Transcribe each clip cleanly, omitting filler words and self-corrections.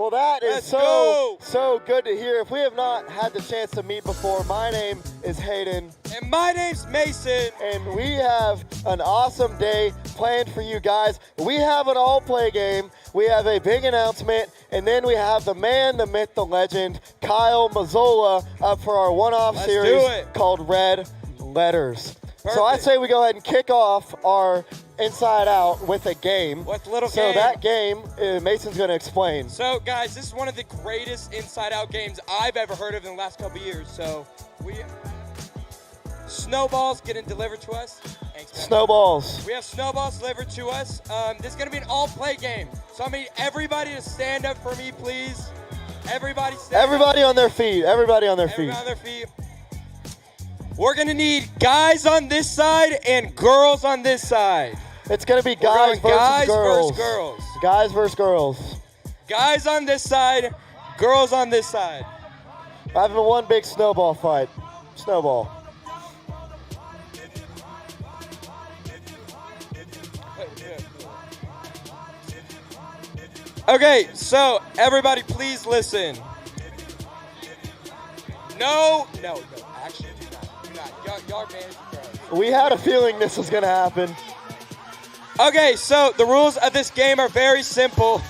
Well, that is Let's go. so good to hear. If we have not had the chance to meet before, my name is Hayden. And my name's Mason. And we have an awesome day planned for you guys. We have an all-play game. We have a big announcement. And then we have the man, the myth, the legend, Kyle Mazzola, up for our one-off series called Red Letters. Perfect. So I say we go ahead and kick off our Inside Out with a game. With a little so game. That game, Mason's going to explain. So, guys, this is one of the greatest Inside Out games I've ever heard of in the last couple years. So, we have snowballs getting delivered to us. Snowballs. We have snowballs delivered to us. This is going to be an all-play game. So, I need everybody to stand up for me, please. Everybody stand up. On their feet. Everybody on their feet. Everybody on their feet. We're going to need guys on this side and girls on this side. It's going to be guys versus girls. Guys versus girls. Guys on this side, girls on this side. Having one big snowball fight. Snowball. Okay, so everybody please listen. No, actually do not. Y'all manage the girls. We had a feeling this was going to happen. Okay, so the rules of this game are very simple.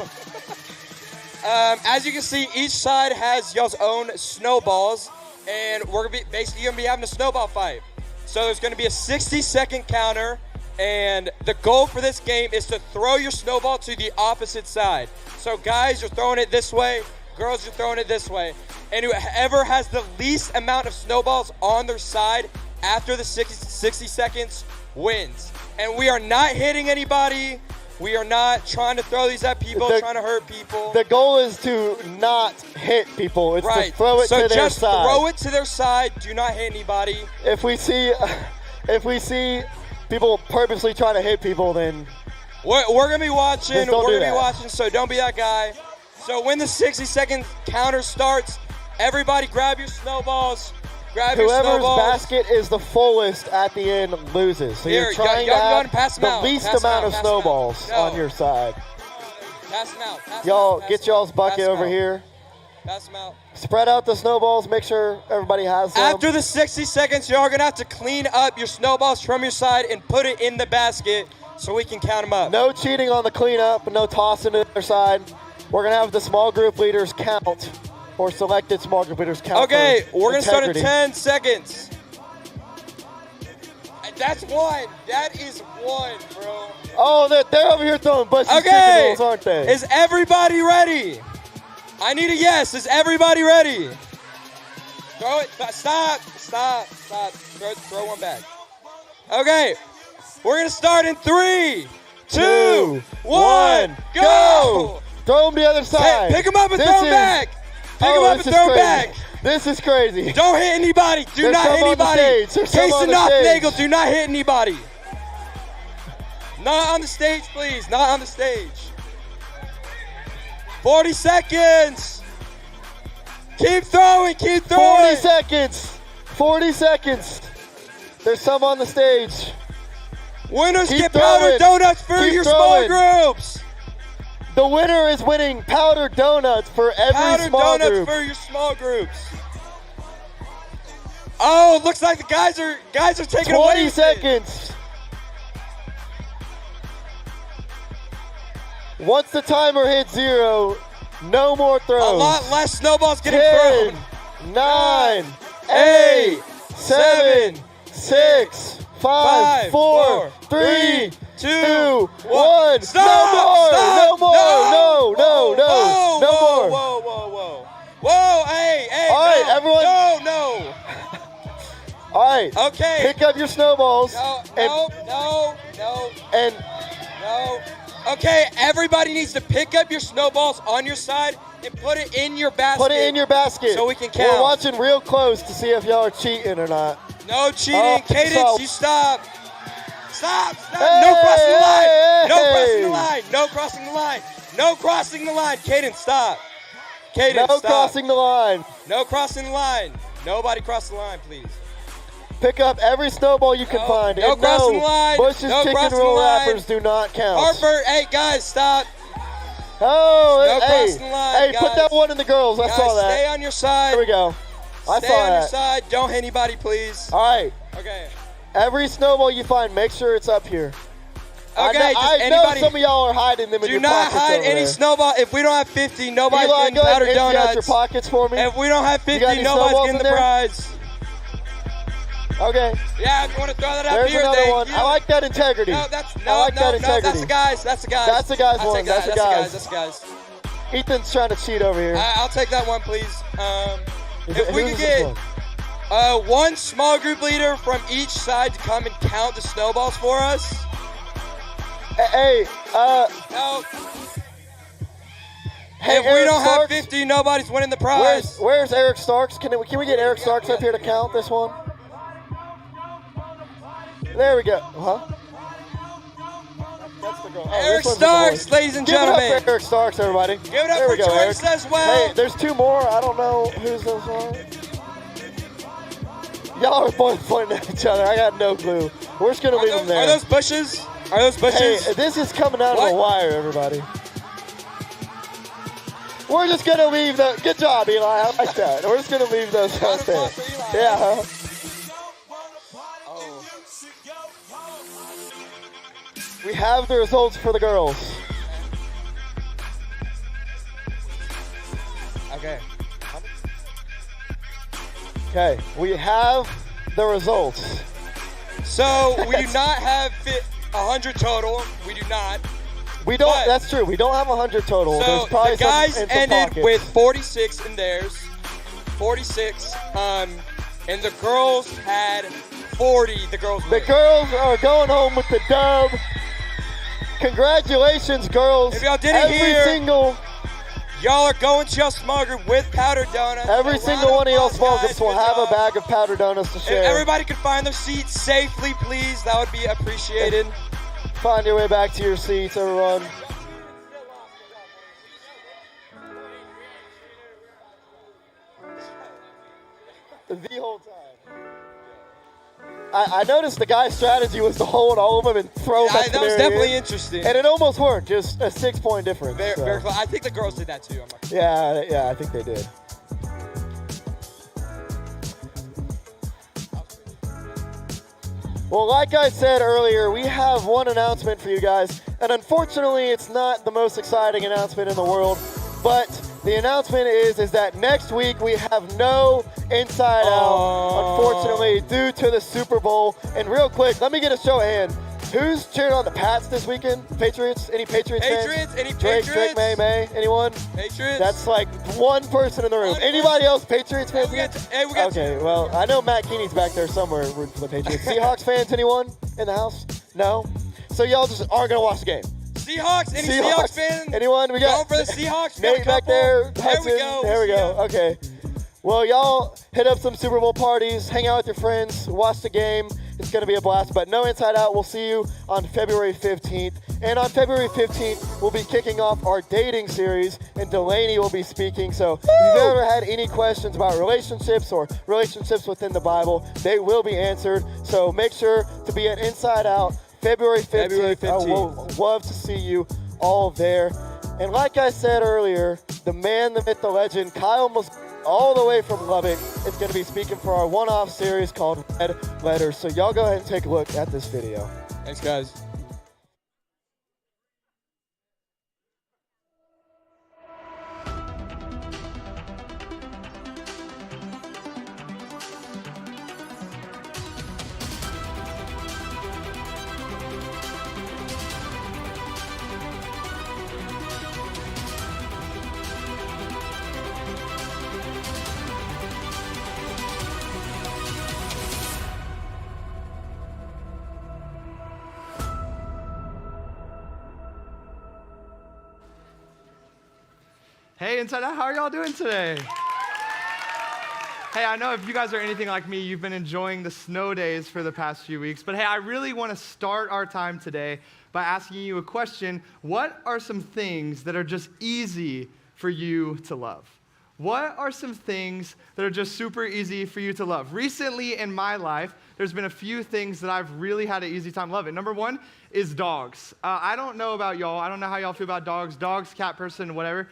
As you can see, each side has y'all's own snowballs, and we're basically gonna be having a snowball fight. So there's gonna be a 60-second counter, and the goal for this game is to throw your snowball to the opposite side. So guys, you're throwing it this way, girls, you're throwing it this way. And whoever has the least amount of snowballs on their side after the 60 seconds wins. And we are not hitting anybody. We are not trying to throw these at people, trying to hurt people. The goal is to not hit people. It's to throw it to their side. So just throw it to their side. Do not hit anybody. If we see people purposely trying to hit people, then we're gonna be watching. We're gonna be watching. So don't be that guy. So when the 60-second counter starts, everybody grab your snowballs. Whoever's basket is the fullest at the end loses. So you're trying to have the least amount of snowballs on your side. Pass them out. Y'all get y'all's bucket over here. Pass them out. Spread out the snowballs. Make sure everybody has them. After the 60 seconds, y'all are going to have to clean up your snowballs from your side and put it in the basket so we can count them up. No cheating on the cleanup. No tossing to their side. We're going to have the small group leaders count. Or selected small group leaders count. Okay, we're going to start in 10 seconds. That's one. That is one, bro. Oh, they're over here throwing bushes balls, aren't they? Is everybody ready? I need a yes. Is everybody ready? Throw it. Stop. Throw one back. Okay, we're going to start in 3, 2, 1, go. Throw them the other side. Pick them up and throw them back. Pick him up and throw him back. This is crazy. Don't hit anybody. Do not hit anybody. Case of Nagel, do not hit anybody. Not on the stage, please. Not on the stage. 40 seconds. Keep throwing. 40 seconds. 40 seconds. There's some on the stage. Winners get powdered donuts for your small groups. The winner is winning powdered donuts for every small group. Powdered donuts for your small groups. Oh, looks like the guys are taking away. 20 seconds. Once the timer hits 0, no more throws. A lot less snowballs getting 10, thrown. 9, 8, 7, 6, 5, 4, 3, 2, 1. Stop! No more! Whoa! Hey! All right, everyone. No! All right. Okay. Pick up your snowballs. No. And Okay, everybody needs to pick up your snowballs on your side and put it in your basket. Put it in your basket. So we can count. We're watching real close to see if y'all are cheating or not. No cheating. Cadence, you stop. Stop! Hey, No crossing the line! hey. No crossing the line! Cadence, stop! Cadence, No stop. crossing the line. No crossing the line. Nobody cross the line, please. Pick up every snowball you can find. No and crossing the line. Bush's No chicken crossing roll the line. wrappers do not count. Harper, hey guys, stop. Oh, No hey, crossing the line, hey, guys. put that one in the girls. I Guys, saw that. stay on your side. Here we go. I Stay saw on your that. side. Don't hit anybody, please. All right. Okay. Every snowball you find, make sure it's up here. Okay, I know some of y'all are hiding them in do your not pockets hide over any there. snowball. If we don't have 50, nobody's Eli, getting go ahead powdered and empty out your donuts. pockets for me. If we don't have You got 50, any nobody's snowballs getting in the there? prize. Okay. Yeah, if you want to throw that out There's here, another thank one. you. I like that integrity. No, that's I like that integrity. that's the guys. That's the guys. That's the guys one. That's the guys. That's the guys. Ethan's trying to cheat over here. I'll take that one, please. If we Who's could this get one? one small group leader from each side to come and count the snowballs for us. Hey, No. hey, If we Eric don't have Starks, 50, nobody's winning the prize. Where's Eric Starks? Can we get Eric Starks up here to count this one? There we go. Huh? That's the girl. Oh, Eric this one's the boy. Starks, ladies and Give it gentlemen. up for Eric Starks, everybody. Give it up There for we go, Joyce Eric. as well. Hey, there's two more. I don't know whose those are. Y'all are both pointing at each other. I got no clue. We're just gonna leave them there. Are those bushes? Are those bushes? Hey, this is coming out of What? the wire, everybody. We're just gonna leave the. Good job, Eli. I like that. We're just gonna leave those Round out of there. applause for Eli. Yeah. Oh. We have the results for the girls. Okay. Okay, we have the results. So we do not have 100 total. We do not. We don't. But- That's true. We don't have 100 total. There's So probably the guys some in some ended pockets. with 46 in theirs. 46. And the girls had 40. The girls The win. girls are going home with the dub. Congratulations, girls. If y'all didn't every hear- single Y'all are going to your small group with powdered donuts. every A single round one of y'all applause, small guys. groups will Good have a job. bag of powdered donuts to If share. everybody could find their seats safely, please, that would be appreciated. Find your way back to your seats, everyone. The whole time. I noticed the guy's strategy was to hold all of them and throw them at the That was very definitely end. interesting. And it almost worked, just a 6-point difference. Very, so. very close. I think the girls did that too. I'm not- Yeah, I think they did. Well, like I said earlier, we have one announcement for you guys, and unfortunately, it's not the most exciting announcement in the world, but the announcement is that next week we have no Inside Out, unfortunately, due to the Super Bowl. And real quick, let me get a show of hands. Who's cheering on the Pats this weekend? Patriots? Any Patriots fans? Patriots? Any Drake, Patriots? May? Anyone? Patriots? That's like one person in the room. One Anybody else Patriots Hey, fans? we got, we got Okay, well, I know Matt Keeney's back there somewhere rooting for the Patriots. Seahawks fans, anyone in the house? No? So y'all just aren't going to watch the game. Seahawks? Any Seahawks fans? Anyone? We got Going for the Seahawks? We got a Nate back couple. there. There Hudson. we go. There we go. Yeah. Okay. Well, y'all hit up some Super Bowl parties, hang out with your friends, watch the game. It's going to be a blast. But no Inside Out. We'll see you on February 15th. And on February 15th, we'll be kicking off our dating series, and Delaney will be speaking. So if you've ever had any questions about relationships or relationships within the Bible, they will be answered. So make sure to be at Inside Out February 15th. February 15th. I would love to see you all there. And like I said earlier, the man, the myth, the legend, Kyle all the way from Lubbock is going to be speaking for our one-off series called Red Letters. So y'all go ahead and take a look at this video. Thanks, guys. Hey, Inside Out, how are y'all doing today? Hey, I know if you guys are anything like me, you've been enjoying the snow days for the past few weeks, but hey, I really want to start our time today by asking you a question. What are some things that are just easy for you to love? What are some things that are just super easy for you to love? Recently in my life, there's been a few things that I've really had an easy time loving. Number one is dogs. I don't know about y'all. I don't know how y'all feel about dogs, cat person, whatever.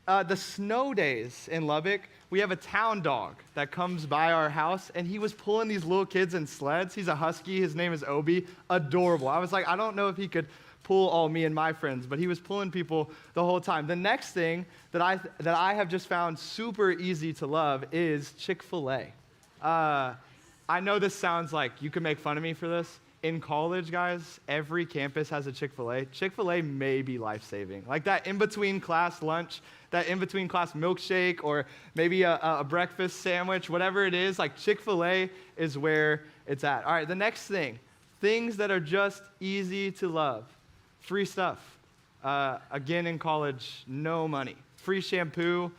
The snow days in Lubbock, we have a town dog that comes by our house, and he was pulling these little kids in sleds. He's a husky. His name is Obi. Adorable. I was like, I don't know if he could pull all me and my friends, but he was pulling people the whole time. The next thing that I have just found super easy to love is Chick-fil-A. I know this sounds like you could make fun of me for this. In college, guys, every campus has a Chick-fil-A. Chick-fil-A may be life-saving. Like that in-between class lunch, that in-between class milkshake, or maybe a breakfast sandwich, whatever it is, like Chick-fil-A is where it's at. All right, the next thing, things that are just easy to love. Free stuff. Again, in college, no money. Free shampoo,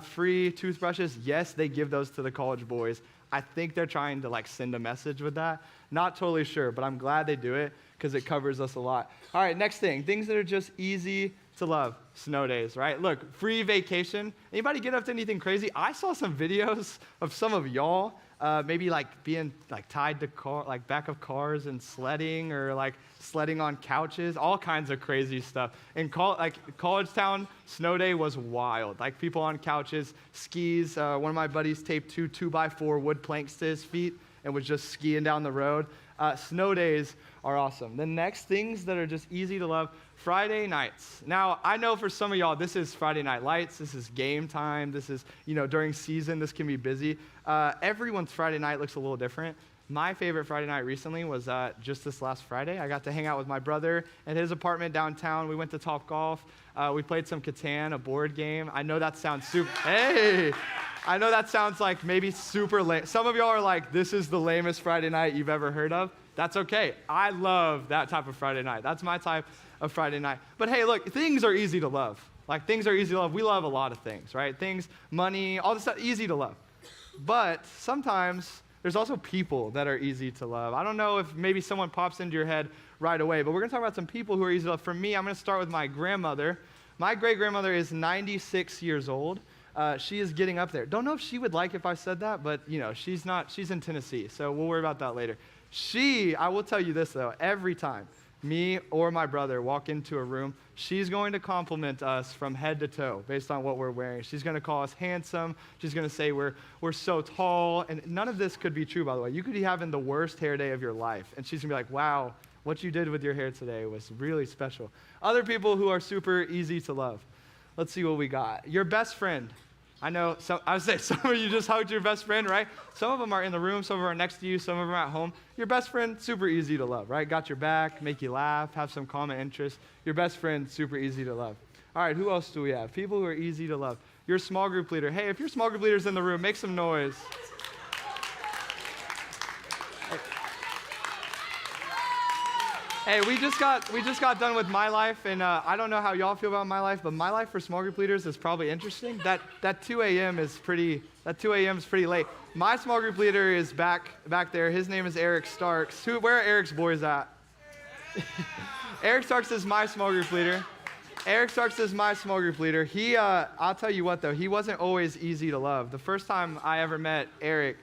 free toothbrushes. Yes, they give those to the college boys. I think they're trying to like send a message with that. Not totally sure, but I'm glad they do it because it covers us a lot. All right, next thing, things that are just easy to love. Snow days, right? Look, free vacation. Anybody get up to anything crazy? I saw some videos of some of y'all maybe like being like tied to back of cars and sledding, or like sledding on couches, all kinds of crazy stuff. In College Town, snow day was wild. Like people on couches, skis. One of my buddies taped two 2x4 wood planks to his feet and was just skiing down the road. Snow days are awesome. The next things that are just easy to love, Friday nights. Now, I know for some of y'all, this is Friday Night Lights, this is game time, this is, during season, this can be busy. Everyone's Friday night looks a little different. My favorite Friday night recently was just this last Friday. I got to hang out with my brother at his apartment downtown. We went to Topgolf. We played some Catan, a board game. I know that sounds I know that sounds like maybe super lame. Some of y'all are like, this is the lamest Friday night you've ever heard of. That's okay. I love that type of Friday night. That's my type of Friday night. But hey, look, things are easy to love. Like, things are easy to love. We love a lot of things, right? Things, money, all this stuff, easy to love. But sometimes there's also people that are easy to love. I don't know if maybe someone pops into your head right away, but we're going to talk about some people who are easy to love. For me, I'm going to start with my grandmother. My great-grandmother is 96 years old. She is getting up there. Don't know if she would like if I said that, but she's in Tennessee, so we'll worry about that later. I will tell you this though, every time me or my brother walk into a room, she's going to compliment us from head to toe based on what we're wearing. She's going to call us handsome. She's going to say we're so tall, and none of this could be true, by the way. You could be having the worst hair day of your life, and she's going to be like, wow, what you did with your hair today was really special. Other people who are super easy to love. Let's see what we got. Your best friend. I know, I would say some of you just hugged your best friend, right? Some of them are in the room, some of them are next to you, some of them are at home. Your best friend, super easy to love, right? Got your back, make you laugh, have some common interests. Your best friend, super easy to love. All right, who else do we have? People who are easy to love. Your small group leader. Hey, if your small group leader's in the room, make some noise. Hey, we just got done with my life, and I don't know how y'all feel about my life, but my life for small group leaders is probably interesting. That 2 a.m. is pretty late. My small group leader is back there. His name is Eric Starks. Where are Eric's boys at? Eric Starks is my small group leader. I'll tell you what though, he wasn't always easy to love. The first time I ever met Eric,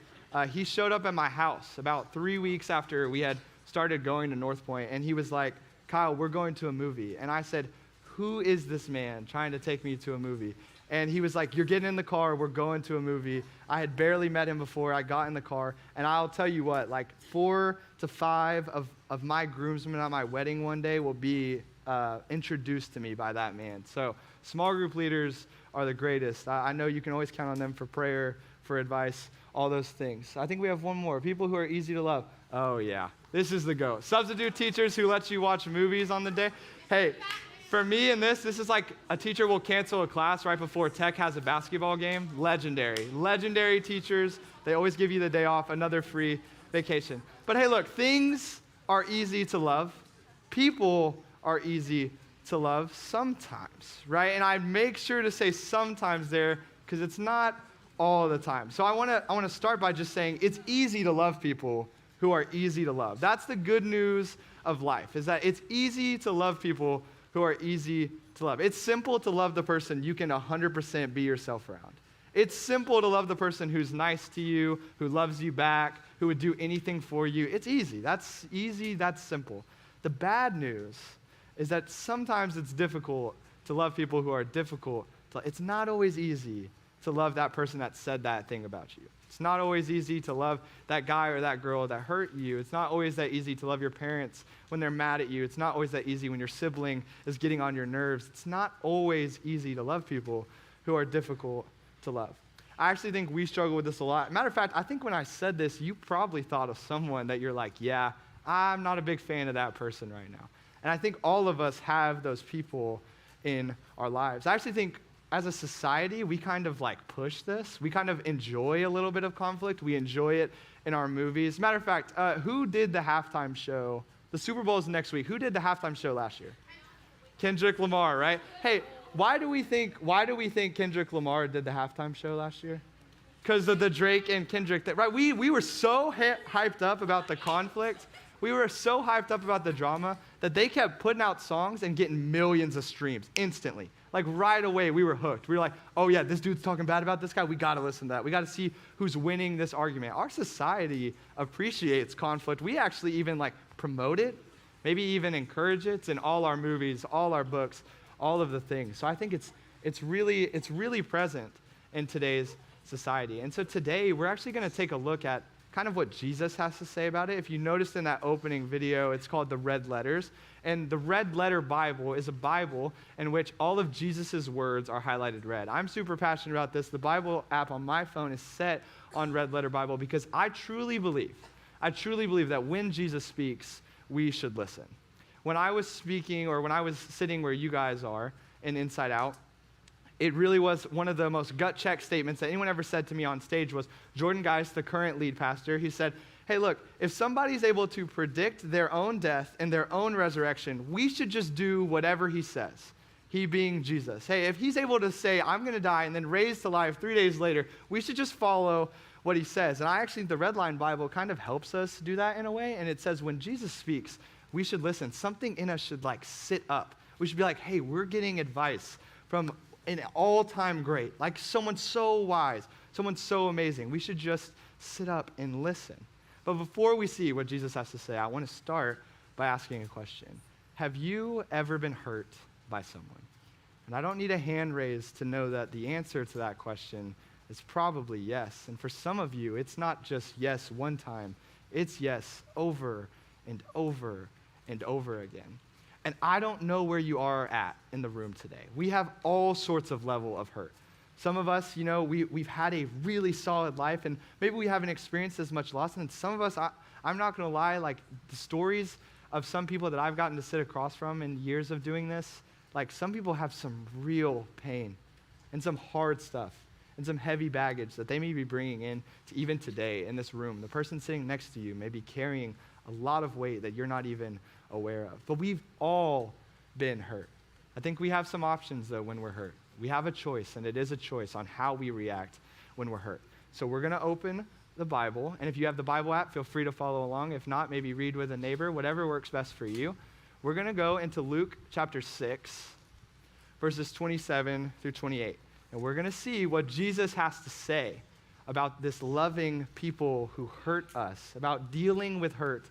he showed up at my house about 3 weeks after we had started going to North Point, and he was like, Kyle, we're going to a movie. And I said, who is this man trying to take me to a movie? And he was like, you're getting in the car, we're going to a movie. I had barely met him before. I got in the car, and I'll tell you what, like 4 to 5 of my groomsmen at my wedding one day will be introduced to me by that man. So small group leaders are the greatest. I know you can always count on them for prayer, for advice, all those things. I think we have one more. People who are easy to love. Oh yeah, this is the go. Substitute teachers who let you watch movies on the day. Hey, for me in this is like a teacher will cancel a class right before tech has a basketball game. Legendary teachers. They always give you the day off, another free vacation. But hey, look, things are easy to love. People are easy to love sometimes, right? And I make sure to say sometimes there because it's not all the time. So I want to start by just saying it's easy to love people who are easy to love. That's the good news of life, is that it's easy to love people who are easy to love. It's simple to love the person you can 100% be yourself around. It's simple to love the person who's nice to you, who loves you back, who would do anything for you. It's easy. That's simple. The bad news is that sometimes it's difficult to love people who are difficult. It's not always easy to love that person that said that thing about you. It's not always easy to love that guy or that girl that hurt you. It's not always that easy to love your parents when they're mad at you. It's not always that easy when your sibling is getting on your nerves. It's not always easy to love people who are difficult to love. I actually think we struggle with this a lot. Matter of fact, I think when I said this, you probably thought of someone that you're like, yeah, I'm not a big fan of that person right now. And I think all of us have those people in our lives. I actually think as a society, we kind of like push this. We kind of enjoy a little bit of conflict. We enjoy it in our movies. Matter of fact, who did the halftime show? The Super Bowl is next week. Who did the halftime show last year? Kendrick Lamar, right? Hey, why do we think Kendrick Lamar did the halftime show last year? Because of the Drake and Kendrick thing, right? We were so hyped up about the conflict. We were so hyped up about the drama that they kept putting out songs and getting millions of streams instantly. Like right away, we were hooked. We were like, oh yeah, this dude's talking bad about this guy. We got to listen to that. We got to see who's winning this argument. Our society appreciates conflict. We actually even like promote it, maybe even encourage it. It's in all our movies, all our books, all of the things. So I think it's really present in today's society. And so today, we're actually going to take a look at kind of what Jesus has to say about it. If you noticed in that opening video, it's called the Red Letters. And the Red Letter Bible is a Bible in which all of Jesus' words are highlighted red. I'm super passionate about this. The Bible app on my phone is set on Red Letter Bible because I truly believe that when Jesus speaks, we should listen. When I was speaking, or when I was sitting where you guys are in Inside Out, it really was one of the most gut check statements that anyone ever said to me on stage was Jordan Geist, the current lead pastor. He said, hey, look, if somebody's able to predict their own death and their own resurrection, we should just do whatever he says, he being Jesus. Hey, if he's able to say, I'm going to die and then raise to life 3 days later, we should just follow what he says. And I actually think the Red Line Bible kind of helps us do that in a way. And it says when Jesus speaks, we should listen. Something in us should like sit up. We should be like, hey, we're getting advice from an all-time great, like someone so wise, someone so amazing. We should just sit up and listen. But before we see what Jesus has to say, I want to start by asking a question. Have you ever been hurt by someone? And I don't need a hand raised to know that the answer to that question is probably yes. And for some of you, it's not just yes one time. It's yes over and over and over again. And I don't know where you are at in the room today. We have all sorts of level of hurt. Some of us, we've had a really solid life, and maybe we haven't experienced as much loss. And some of us, I'm not going to lie, like the stories of some people that I've gotten to sit across from in years of doing this, like some people have some real pain and some hard stuff and some heavy baggage that they may be bringing in to even today in this room. The person sitting next to you may be carrying a lot of weight that you're not even aware of. But we've all been hurt. I think we have some options, though, when we're hurt. We have a choice, and it is a choice on how we react when we're hurt. So we're going to open the Bible, and if you have the Bible app, feel free to follow along. If not, maybe read with a neighbor, whatever works best for you. We're going to go into Luke chapter 6, verses 27 through 28, and we're going to see what Jesus has to say about this loving people who hurt us, about dealing with hurt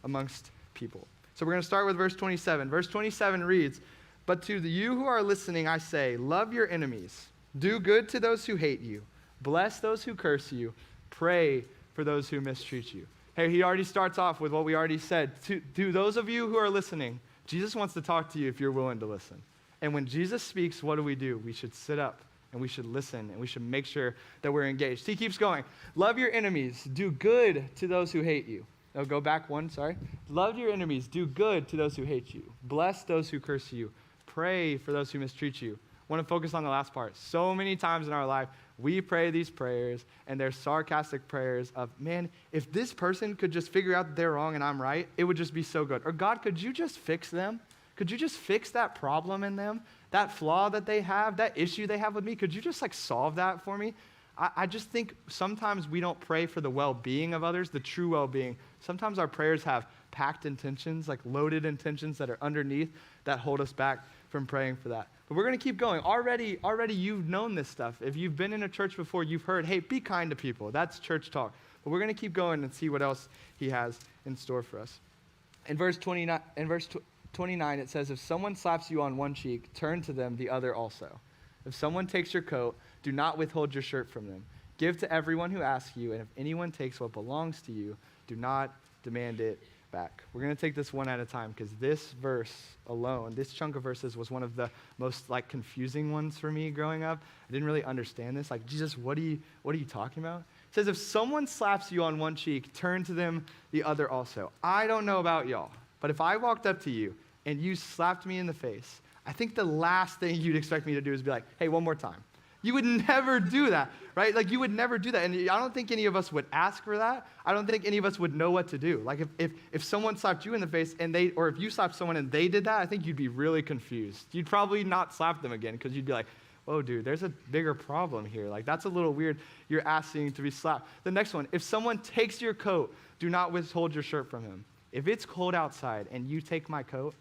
amongst people. So we're going to start with verse 27. Verse 27 reads, "But to you who are listening, I say, love your enemies. Do good to those who hate you. Bless those who curse you. Pray for those who mistreat you." Hey, he already starts off with what we already said. To those of you who are listening, Jesus wants to talk to you if you're willing to listen. And when Jesus speaks, what do? We should sit up and we should listen and we should make sure that we're engaged. He keeps going. Love your enemies. Do good to those who hate you. Oh, go back one, sorry. Love your enemies. Do good to those who hate you. Bless those who curse you. Pray for those who mistreat you. I want to focus on the last part. So many times in our life, we pray these prayers, and they're sarcastic prayers of, man, if this person could just figure out that they're wrong and I'm right, it would just be so good. Or God, could you just fix them? Could you just fix that problem in them? That flaw that they have, that issue they have with me? Could you just solve that for me? I just think sometimes we don't pray for the well-being of others, the true well-being. Sometimes our prayers have packed intentions, like loaded intentions that are underneath that hold us back from praying for that. But we're going to keep going. Already you've known this stuff. If you've been in a church before, you've heard, hey, be kind to people. That's church talk. But we're going to keep going and see what else he has in store for us. In verse 29, it says, if someone slaps you on one cheek, turn to them the other also. If someone takes your coat, do not withhold your shirt from them. Give to everyone who asks you, and if anyone takes what belongs to you, do not demand it back. We're going to take this one at a time because this verse alone, this chunk of verses was one of the most confusing ones for me growing up. I didn't really understand this. Jesus, what are you talking about? It says, if someone slaps you on one cheek, turn to them the other also. I don't know about y'all, but if I walked up to you and you slapped me in the face, I think the last thing you'd expect me to do is be like, hey, one more time. You would never do that, right? You would never do that. And I don't think any of us would ask for that. I don't think any of us would know what to do. If someone slapped you in the face or if you slapped someone and they did that, I think you'd be really confused. You'd probably not slap them again because you'd be like, whoa, dude, there's a bigger problem here. That's a little weird. You're asking to be slapped. The next one, if someone takes your coat, do not withhold your shirt from him. If it's cold outside and you take my coat,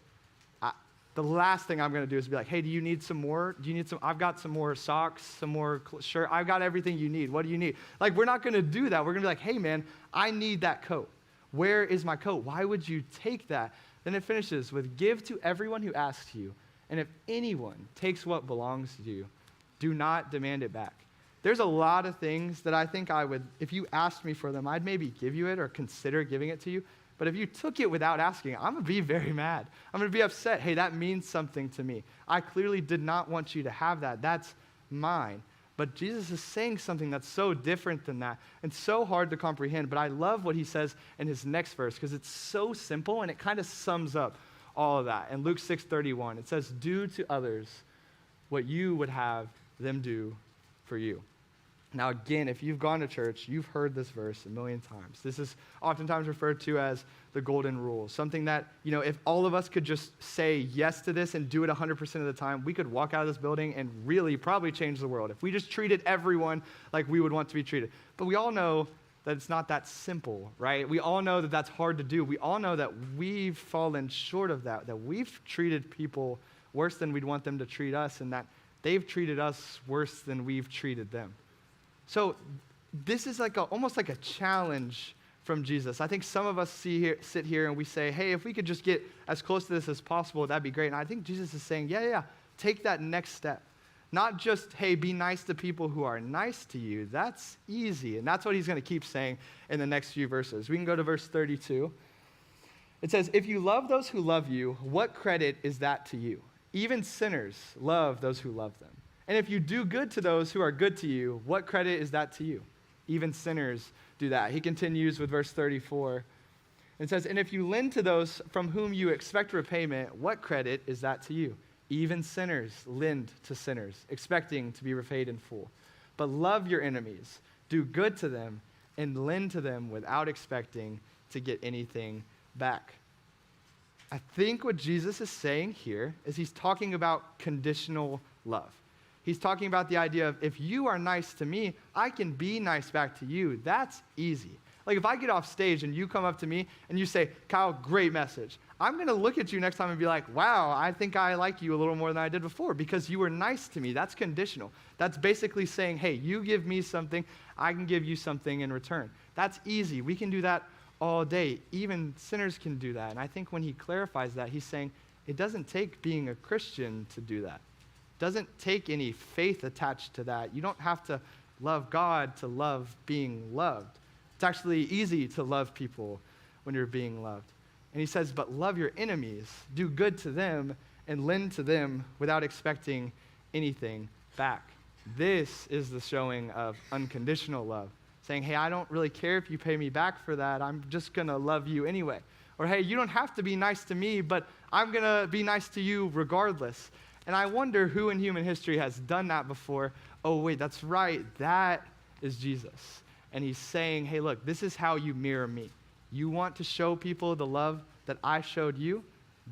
the last thing I'm going to do is be like, hey, do you need some more? I've got some more socks, some more shirt. I've got everything you need. What do you need? We're not going to do that. We're going to be like, hey, man, I need that coat. Where is my coat? Why would you take that? Then it finishes with, give to everyone who asks you. And if anyone takes what belongs to you, do not demand it back. There's a lot of things that I think I would, if you asked me for them, I'd maybe give you it or consider giving it to you. But if you took it without asking, I'm going to be very mad. I'm going to be upset. Hey, that means something to me. I clearly did not want you to have that. That's mine. But Jesus is saying something that's so different than that and so hard to comprehend. But I love what he says in his next verse because it's so simple and it kind of sums up all of that. In Luke 6:31, it says, do to others what you would have them do for you. Now, again, if you've gone to church, you've heard this verse a million times. This is oftentimes referred to as the golden rule, something that, if all of us could just say yes to this and do it 100% of the time, we could walk out of this building and really probably change the world if we just treated everyone like we would want to be treated. But we all know that it's not that simple, right? We all know that that's hard to do. We all know that we've fallen short of that we've treated people worse than we'd want them to treat us, and that they've treated us worse than we've treated them. So this is almost like a challenge from Jesus. I think some of us sit here and we say, hey, if we could just get as close to this as possible, that'd be great. And I think Jesus is saying, yeah, take that next step. Not just, hey, be nice to people who are nice to you. That's easy. And that's what he's going to keep saying in the next few verses. We can go to verse 32. It says, if you love those who love you, what credit is that to you? Even sinners love those who love them. And if you do good to those who are good to you, what credit is that to you? Even sinners do that. He continues with verse 34. It says, and if you lend to those from whom you expect repayment, what credit is that to you? Even sinners lend to sinners, expecting to be repaid in full. But love your enemies, do good to them, and lend to them without expecting to get anything back. I think what Jesus is saying here is he's talking about conditional love. He's talking about the idea of if you are nice to me, I can be nice back to you. That's easy. If I get off stage and you come up to me and you say, Kyle, great message, I'm going to look at you next time and be like, wow, I think I like you a little more than I did before because you were nice to me. That's conditional. That's basically saying, hey, you give me something, I can give you something in return. That's easy. We can do that all day. Even sinners can do that. And I think when he clarifies that, he's saying it doesn't take being a Christian to do that. It doesn't take any faith attached to that. You don't have to love God to love being loved. It's actually easy to love people when you're being loved. And he says, but love your enemies, do good to them, and lend to them without expecting anything back. This is the showing of unconditional love. Saying, hey, I don't really care if you pay me back for that. I'm just going to love you anyway. Or, hey, you don't have to be nice to me, but I'm going to be nice to you regardless. And I wonder who in human history has done that before. Oh, wait, that's right. That is Jesus. And he's saying, hey, look, this is how you mirror me. You want to show people the love that I showed you?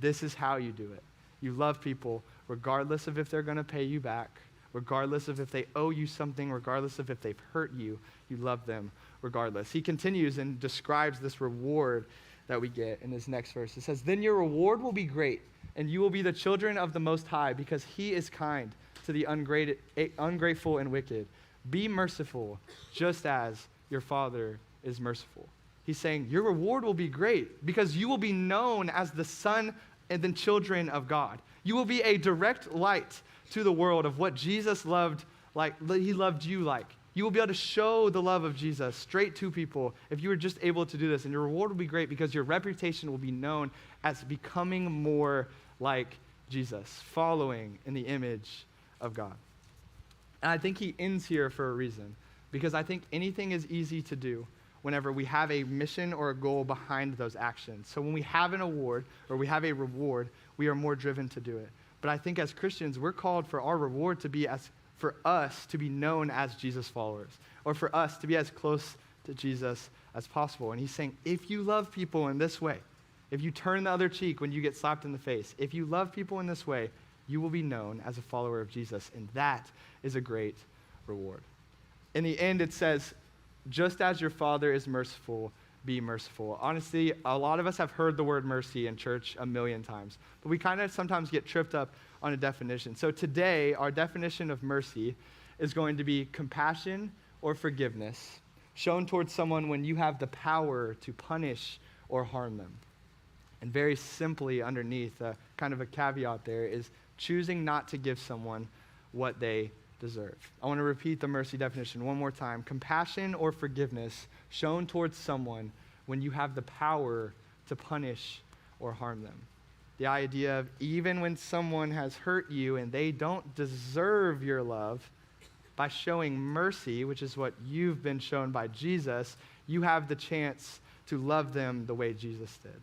This is how you do it. You love people regardless of if they're going to pay you back, regardless of if they owe you something, regardless of if they've hurt you. You love them regardless. He continues and describes this reward that we get in this next verse. It says, then your reward will be great, and you will be the children of the Most High, because he is kind to the ungrateful and wicked. Be merciful, just as your Father is merciful. He's saying your reward will be great because you will be known as the son and the children of God. You will be a direct light to the world of what Jesus loved, like he loved you like. You will be able to show the love of Jesus straight to people if you were just able to do this. And your reward will be great because your reputation will be known as becoming more like Jesus, following in the image of God. And I think he ends here for a reason, because I think anything is easy to do whenever we have a mission or a goal behind those actions. So when we have an award or we have a reward, we are more driven to do it. But I think as Christians, we're called for our reward to be for us to be known as Jesus followers, or for us to be as close to Jesus as possible. And he's saying, if you love people in this way, if you turn the other cheek when you get slapped in the face, if you love people in this way, you will be known as a follower of Jesus, and that is a great reward. In the end, it says, just as your Father is merciful, be merciful. Honestly, a lot of us have heard the word mercy in church a million times, but we kind of sometimes get tripped up on a definition. So today, our definition of mercy is going to be compassion or forgiveness shown towards someone when you have the power to punish or harm them. And very simply underneath, kind of a caveat there, is choosing not to give someone what they deserve. I want to repeat the mercy definition one more time. Compassion or forgiveness shown towards someone when you have the power to punish or harm them. The idea of even when someone has hurt you and they don't deserve your love, by showing mercy, which is what you've been shown by Jesus, you have the chance to love them the way Jesus did.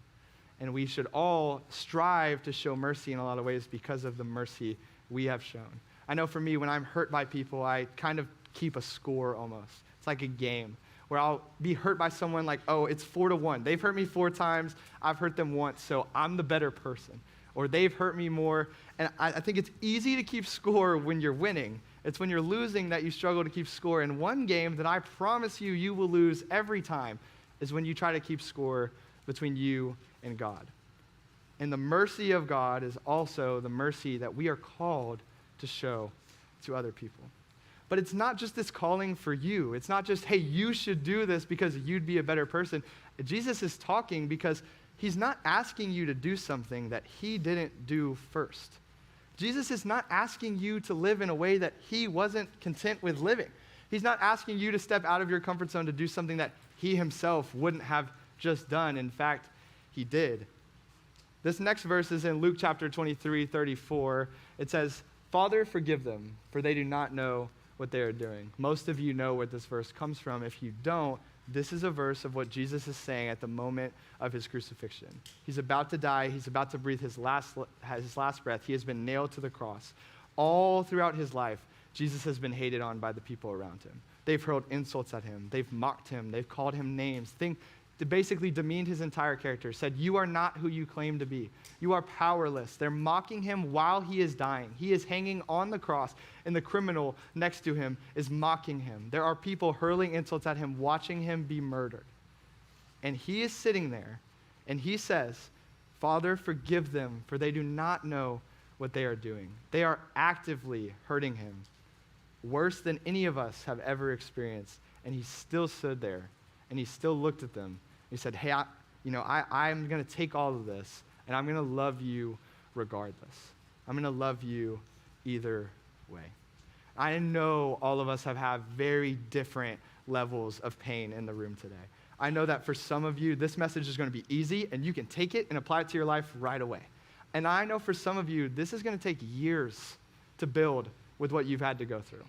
And we should all strive to show mercy in a lot of ways because of the mercy we have shown. I know for me, when I'm hurt by people, I kind of keep a score almost. It's like a game where I'll be hurt by someone like, oh, it's 4-1. They've hurt me 4 times. I've hurt them once, so I'm the better person. Or they've hurt me more. And I think it's easy to keep score when you're winning. It's when you're losing that you struggle to keep score. And one game that I promise you will lose every time is when you try to keep score between you and God. And the mercy of God is also the mercy that we are called to show to other people. But it's not just this calling for you. It's not just, hey, you should do this because you'd be a better person. Jesus is talking because he's not asking you to do something that he didn't do first. Jesus is not asking you to live in a way that he wasn't content with living. He's not asking you to step out of your comfort zone to do something that he himself wouldn't have just done. In fact, he did. This next verse is in Luke chapter 23:34. It says, Father, forgive them, for they do not know what they are doing. Most of you know where this verse comes from. If you don't, this is a verse of what Jesus is saying at the moment of his crucifixion. He's about to die. He's about to breathe his last breath. He has been nailed to the cross. All throughout his life, Jesus has been hated on by the people around him. They've hurled insults at him. They've mocked him. They've called him names. They basically demeaned his entire character, said, you are not who you claim to be. You are powerless. They're mocking him while he is dying. He is hanging on the cross, and the criminal next to him is mocking him. There are people hurling insults at him, watching him be murdered. And he is sitting there, and he says, Father, forgive them, for they do not know what they are doing. They are actively hurting him, worse than any of us have ever experienced. And he still stood there, and he still looked at them. He said, hey, I'm going to take all of this, and I'm going to love you regardless. I'm going to love you either way. I know all of us have had very different levels of pain in the room today. I know that for some of you, this message is going to be easy, and you can take it and apply it to your life right away. And I know for some of you, this is going to take years to build with what you've had to go through.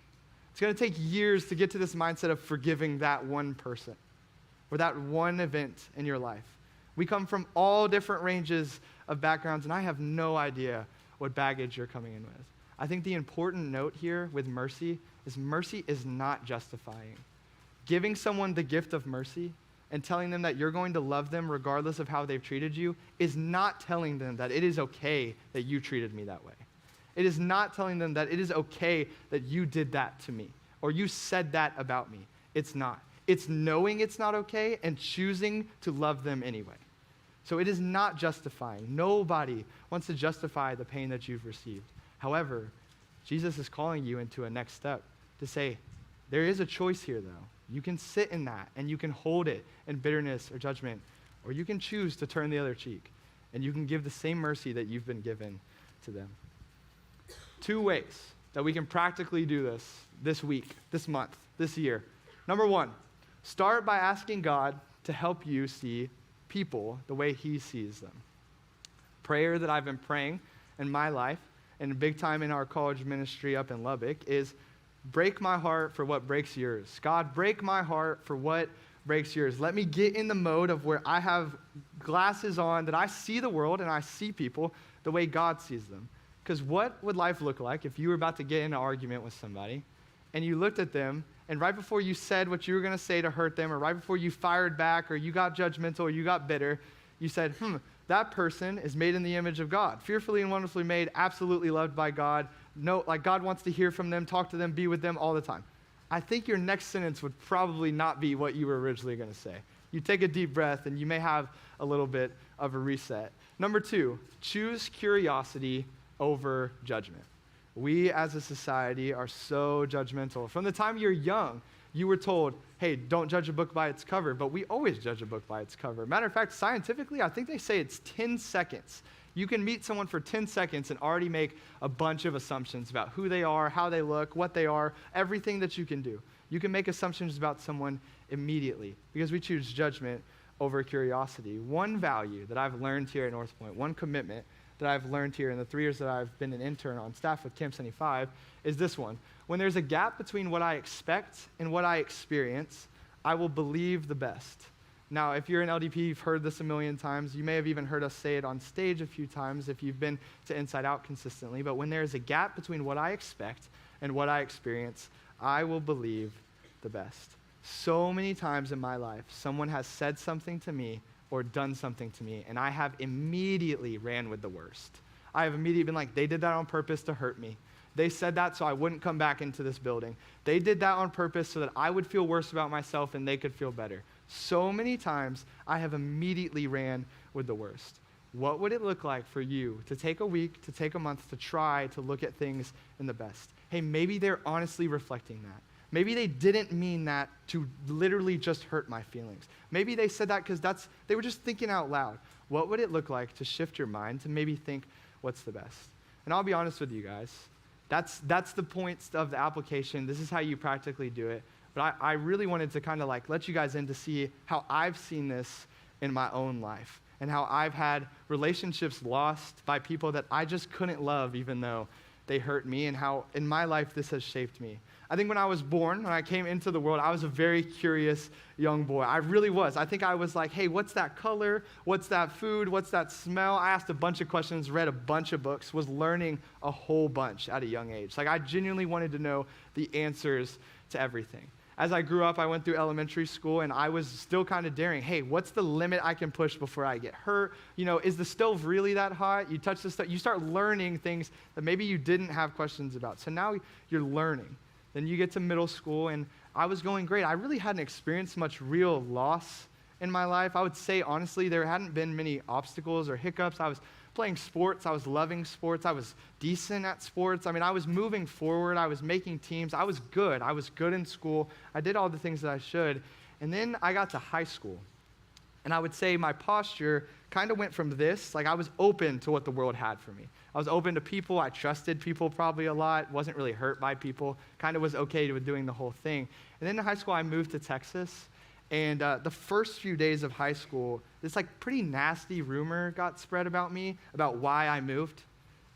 It's going to take years to get to this mindset of forgiving that one person or that one event in your life. We come from all different ranges of backgrounds, and I have no idea what baggage you're coming in with. I think the important note here with mercy is not justifying. Giving someone the gift of mercy and telling them that you're going to love them regardless of how they've treated you is not telling them that it is okay that you treated me that way. It is not telling them that it is okay that you did that to me or you said that about me. It's not. It's knowing it's not okay and choosing to love them anyway. So it is not justifying. Nobody wants to justify the pain that you've received. However, Jesus is calling you into a next step to say, there is a choice here, though. You can sit in that, and you can hold it in bitterness or judgment, or you can choose to turn the other cheek, and you can give the same mercy that you've been given to them. 2 ways that we can practically do this week, this month, this year. Number 1, start by asking God to help you see people the way he sees them. Prayer that I've been praying in my life and big time in our college ministry up in Lubbock is, break my heart for what breaks yours. God, break my heart for what breaks yours. Let me get in the mode of where I have glasses on, that I see the world and I see people the way God sees them. Because what would life look like if you were about to get in an argument with somebody and you looked at them, and right before you said what you were going to say to hurt them, or right before you fired back, or you got judgmental, or you got bitter, you said, that person is made in the image of God, fearfully and wonderfully made, absolutely loved by God. No, like God wants to hear from them, talk to them, be with them all the time. I think your next sentence would probably not be what you were originally going to say. You take a deep breath and you may have a little bit of a reset. Number 2, choose curiosity over judgment. We as a society are so judgmental. From the time you're young, you were told, hey, don't judge a book by its cover, but we always judge a book by its cover. Matter of fact, scientifically, I think they say it's 10 seconds. You can meet someone for 10 seconds and already make a bunch of assumptions about who they are, how they look, what they are, everything that you can do. You can make assumptions about someone immediately because we choose judgment over curiosity. One value that I've learned here at North Point, one commitment that I've learned here in the 3 years that I've been an intern on staff with Camp 75 is this one. When there's a gap between what I expect and what I experience, I will believe the best. Now, if you're an LDP, you've heard this a million times. You may have even heard us say it on stage a few times if you've been to Inside Out consistently. But when there's a gap between what I expect and what I experience, I will believe the best. So many times in my life, someone has said something to me or done something to me, and I have immediately ran with the worst. I have immediately been like, they did that on purpose to hurt me. They said that so I wouldn't come back into this building. They did that on purpose so that I would feel worse about myself and they could feel better. So many times, I have immediately ran with the worst. What would it look like for you to take a week, to take a month, to try to look at things in the best? Hey, maybe they're honestly reflecting that. Maybe they didn't mean that to literally just hurt my feelings. Maybe they said that because they were just thinking out loud. What would it look like to shift your mind to maybe think, what's the best? And I'll be honest with you guys. That's the point of the application. This is how you practically do it. But I really wanted to kind of like let you guys in to see how I've seen this in my own life and how I've had relationships lost by people that I just couldn't love even though they hurt me, and how in my life this has shaped me. I think when I was born, when I came into the world, I was a very curious young boy. I really was. I think I was like, hey, what's that color? What's that food? What's that smell? I asked a bunch of questions, read a bunch of books, was learning a whole bunch at a young age. Like I genuinely wanted to know the answers to everything. As I grew up, I went through elementary school, and I was still kind of daring. Hey, what's the limit I can push before I get hurt? You know, is the stove really that hot? You touch the stove, you start learning things that maybe you didn't have questions about. So now you're learning. Then you get to middle school, and I was going great. I really hadn't experienced much real loss in my life. I would say, honestly, there hadn't been many obstacles or hiccups. I was playing sports. I was loving sports. I was decent at sports. I mean, I was moving forward. I was making teams. I was good. I was good in school. I did all the things that I should. And then I got to high school. And I would say my posture kind of went from this, like I was open to what the world had for me. I was open to people. I trusted people probably a lot. Wasn't really hurt by people. Kind of was okay with doing the whole thing. And then in high school, I moved to Texas. And the first few days of high school, this like pretty nasty rumor got spread about me, about why I moved.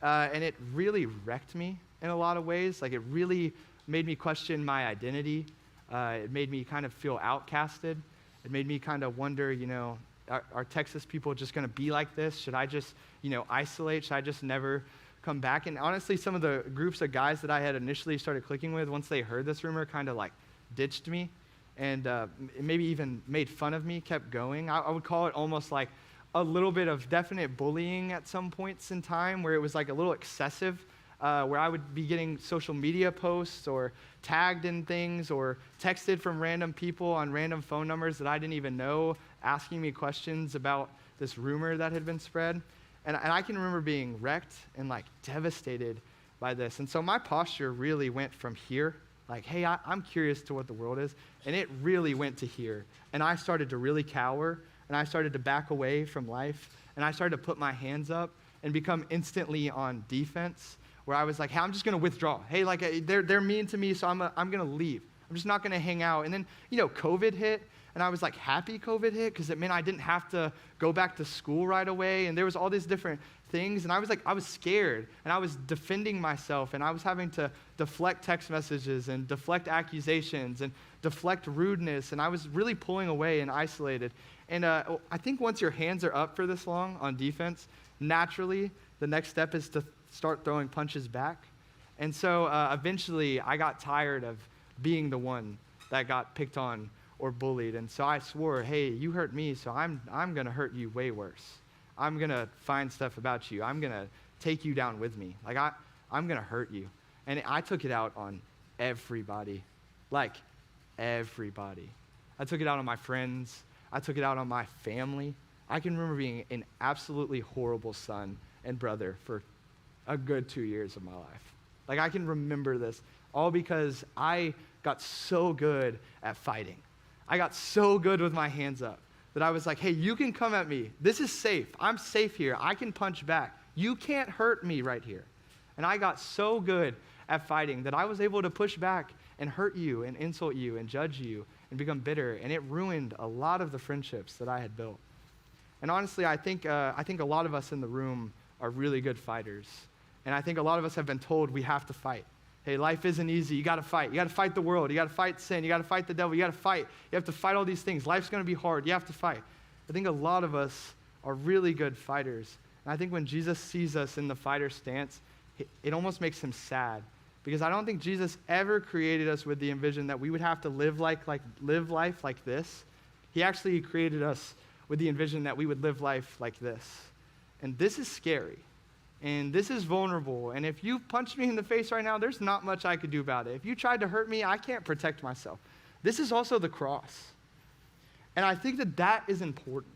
And it really wrecked me in a lot of ways. Like it really made me question my identity. It made me kind of feel outcasted. It made me kind of wonder, you know, are Texas people just going to be like this? Should I just, you know, isolate? Should I just never come back? And honestly, some of the groups of guys that I had initially started clicking with, once they heard this rumor, kind of like ditched me. And maybe even made fun of me, kept going. I would call it almost like a little bit of definite bullying at some points in time where it was like a little excessive, where I would be getting social media posts or tagged in things or texted from random people on random phone numbers that I didn't even know, asking me questions about this rumor that had been spread. And I can remember being wrecked and like devastated by this. And so my posture really went from here, like, hey, I'm curious to what the world is. And it really went to here. And I started to really cower, and I started to back away from life. And I started to put my hands up and become instantly on defense, where I was like, hey, I'm just going to withdraw. Hey, like they're mean to me, so I'm going to leave. I'm just not going to hang out. And then, COVID hit, and I was like happy COVID hit because it meant I didn't have to go back to school right away. And there was all these different things. And I was scared, and I was defending myself, and I was having to deflect text messages and deflect accusations and deflect rudeness. And I was really pulling away and isolated. And I think once your hands are up for this long on defense, naturally, the next step is to start throwing punches back. And so eventually I got tired of being the one that got picked on or bullied. And so I swore, hey, you hurt me, so I'm going to hurt you way worse. I'm going to find stuff about you. I'm going to take you down with me. Like, I'm going to hurt you. And I took it out on everybody. Like, everybody. I took it out on my friends. I took it out on my family. I can remember being an absolutely horrible son and brother for a good 2 years of my life. Like, I can remember this all because I got so good at fighting. I got so good with my hands up that I was like, hey, you can come at me. This is safe. I'm safe here. I can punch back. You can't hurt me right here. And I got so good at fighting that I was able to push back and hurt you and insult you and judge you and become bitter. And it ruined a lot of the friendships that I had built. And honestly, I think a lot of us in the room are really good fighters. And I think a lot of us have been told we have to fight. Hey, life isn't easy. You got to fight. You got to fight the world. You got to fight sin. You got to fight the devil. You got to fight. You have to fight all these things. Life's going to be hard. You have to fight. I think a lot of us are really good fighters. And I think when Jesus sees us in the fighter stance, it almost makes him sad. Because I don't think Jesus ever created us with the envision that we would have to live life like this. He actually created us with the envision that we would live life like this. And this is scary. And this is vulnerable. And if you punch me in the face right now, there's not much I could do about it. If you tried to hurt me, I can't protect myself. This is also the cross. And I think that is important.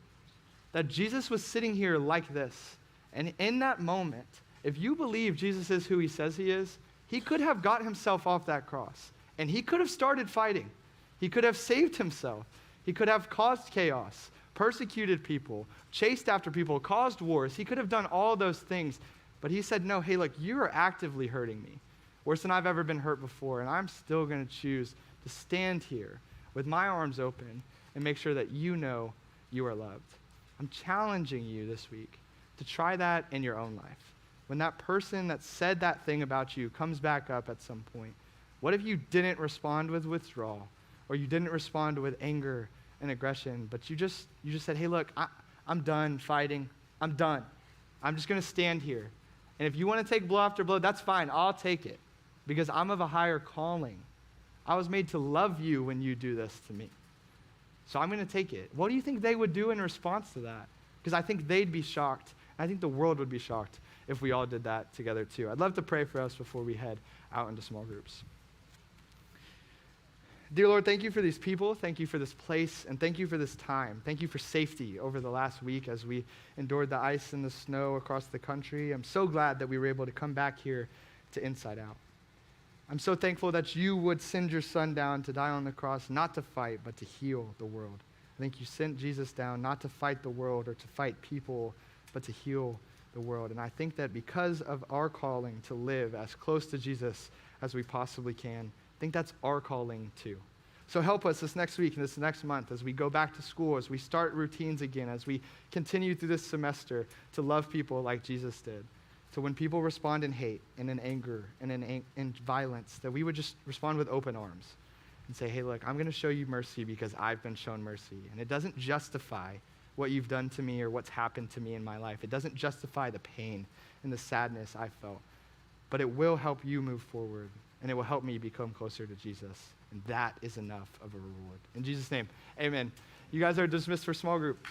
That Jesus was sitting here like this. And in that moment, if you believe Jesus is who he says he is, he could have got himself off that cross. And he could have started fighting. He could have saved himself. He could have caused chaos, persecuted people, chased after people, caused wars. He could have done all those things. But he said, no, hey, look, you are actively hurting me, worse than I've ever been hurt before. And I'm still going to choose to stand here with my arms open and make sure that you know you are loved. I'm challenging you this week to try that in your own life. When that person that said that thing about you comes back up at some point, what if you didn't respond with withdrawal, or you didn't respond with anger and aggression, but you just said, hey, look, I'm done fighting. I'm done. I'm just going to stand here. And if you want to take blow after blow, that's fine. I'll take it because I'm of a higher calling. I was made to love you when you do this to me. So I'm going to take it. What do you think they would do in response to that? Because I think they'd be shocked. I think the world would be shocked if we all did that together too. I'd love to pray for us before we head out into small groups. Dear Lord, thank you for these people. Thank you for this place. And thank you for this time. Thank you for safety over the last week as we endured the ice and the snow across the country. I'm so glad that we were able to come back here to Inside Out. I'm so thankful that you would send your son down to die on the cross, not to fight, but to heal the world. I think you sent Jesus down not to fight the world or to fight people, but to heal the world. And I think that because of our calling to live as close to Jesus as we possibly can, I think that's our calling too. So help us this next week and this next month as we go back to school, as we start routines again, as we continue through this semester to love people like Jesus did. So when people respond in hate and in anger and in violence, that we would just respond with open arms and say, hey, look, I'm going to show you mercy because I've been shown mercy. And it doesn't justify what you've done to me or what's happened to me in my life. It doesn't justify the pain and the sadness I felt. But it will help you move forward, and it will help me become closer to Jesus. And that is enough of a reward. In Jesus' name, amen. You guys are dismissed for small group.